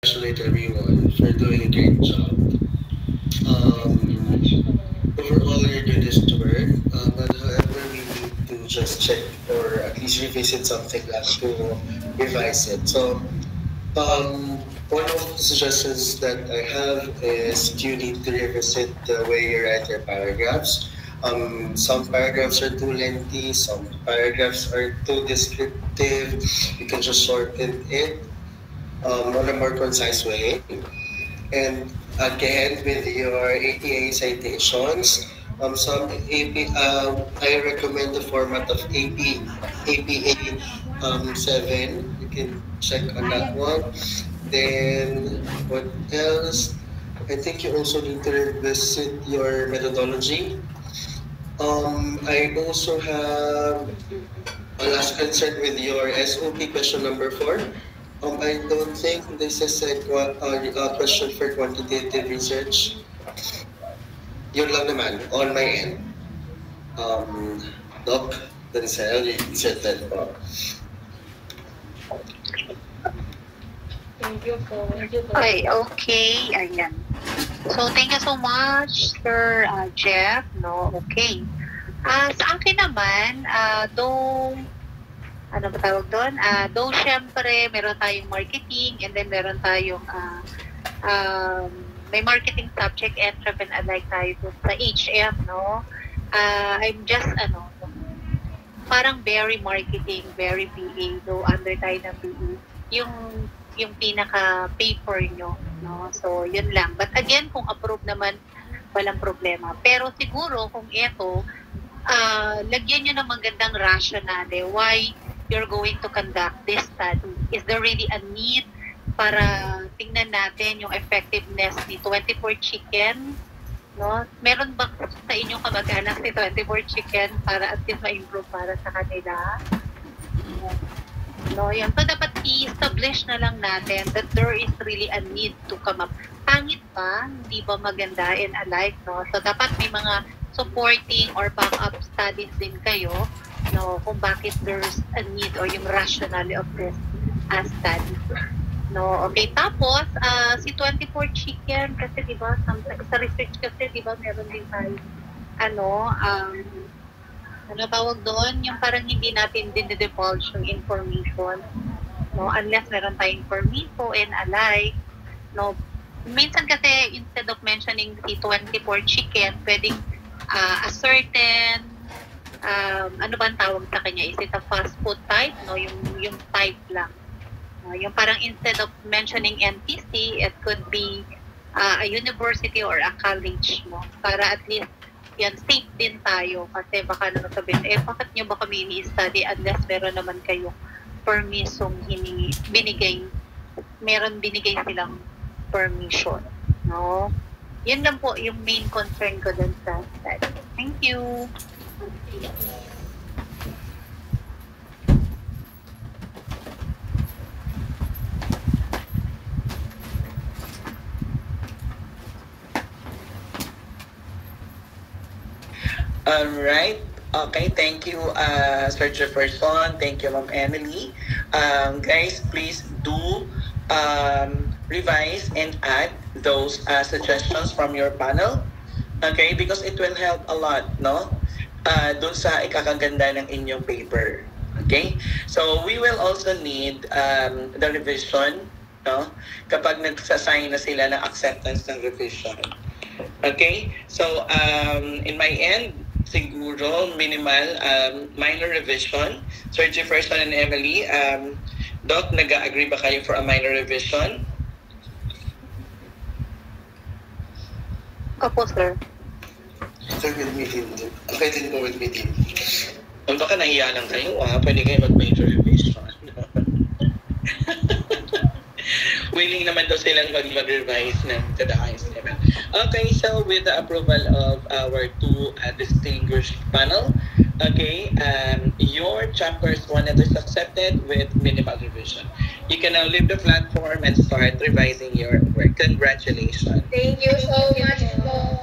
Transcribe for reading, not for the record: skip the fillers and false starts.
congratulate everyone for doing a great job. Overall, you're doing this work, but however, we need to just check or at least revisit something like to revise it. So, one of the suggestions that I have is you need to revisit the way you write your paragraphs. Some paragraphs are too lengthy, some paragraphs are too descriptive. You can just shorten it on a more concise way. And again, with your APA citations, some AP, I recommend the format of APA 7. You can check on that one. Then, what else? I think you also need to revisit your methodology. I also have a last concern with your SOP question number 4. I don't think this is a question for quantitative research. Yun lang naman, on my end. Doc, Denzel, research po. Thank you po. Ay, okay. Ayan. So, thank you so much, Sir Jeff. No, okay. Sa akin naman, though, ano ba tawag doon? Though, syempre, meron tayong marketing and then meron tayong may marketing subject and and alike tayo dun sa HM, no? I'm just, parang very marketing, very PA, though under tayo ng PA, yung pinaka-paper nyo, no? So, yun lang. But again, kung approve naman, walang problema. Pero siguro, kung ito, lagyan nyo ng magandang rationale why you're going to conduct this study. Is there really a need para tingnan natin yung effectiveness ni 24 chicken? No? Meron ba sa inyong kamag-anak si 24 chicken para at least ma-improve para sa kanila? No, yan. So, dapat i-establish na lang natin that there is really a need to come up. Pangit ba? Hindi ba maganda and alike, no? So, dapat may mga supporting or backup studies din kayo, no, kung bakit there's a need or yung rationale of this study. No, okay. Tapos, si 24 chicken, kasi diba, sa research kasi, diba, meron din tayo, ano tawag doon, yung parang hindi natin din-divulge yung information, no, unless meron tayong permiso and alike, no. Minsan kasi, instead of mentioning the 24 chicken, pwedeng a certain, ano ba ang tawag sa kanya? Is it a fast food type? No, yung type lang. Yung parang instead of mentioning NTC, it could be a university or a college, no? Para at least yan, safe din tayo kasi baka naman sabihin, bakit nyo ba kami ini-study unless meron naman kayo permisong meron binigay silang permission, no? Yun lang po yung main concern ko dun sa study. Thank you. Alright. Okay, thank you, Sir Jefferson. Thank you, Ma'am Emily. Guys, please do revise and add those suggestions from your panel. Okay, because it will help a lot, no? Dun sa ikakaganda ng inyong paper. Okay? So, we will also need the revision, no? Kapag nagsasign na sila ng acceptance ng revision. Okay? So, in my end, siguro minimal minor revision. Sir Jefferson and Emily, Doc, nag-agree ba kayo for a minor revision? Opo, sir. Sir, with me din. Okay din po with me din. Kung baka nahiya lang kayo, pwede kayo mag-major revision. Willing naman daw silang mag-revise ng to the highest level. Okay, so with the approval of our two distinguished panel, okay, your chapters 1 is accepted with minimal revision. You can now leave the platform and start revising your work. Congratulations. Thank you so much po.